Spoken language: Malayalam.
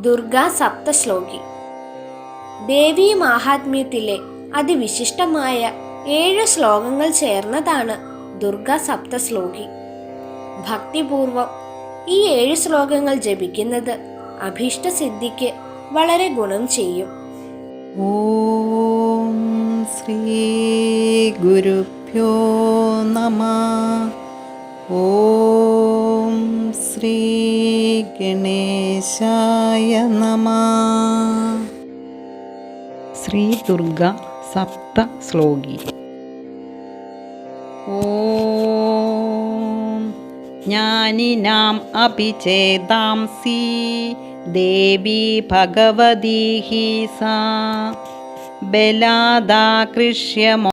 ദുർഗാ സപ്തശ്ലോകി. ദേവീ മാഹാത്മ്യത്തിലെ അതിവിശിഷ്ടമായ 7 ശ്ലോകങ്ങൾ ചേർന്നതാണ് ദുർഗാ സപ്തശ്ലോകി. ഭക്തിപൂർവം ഈ 7 ശ്ലോകങ്ങൾ ജപിക്കുന്നത് അഭീഷ്ടസിദ്ധിക്ക് വളരെ ഗുണം ചെയ്യും. ഓം ശ്രീ ഗുരുഭ്യോ നമഃ. ഓം ശ്രീ ഗണേശായ നമഃ. ശ്രീ ദുർഗ സപ്തശ്ലോകി. ഓം ജ്ഞാനിനാം അപി ചേതാംസി ദേവി ഭഗവതി ഹി സാ ബലാദാകൃഷ്യ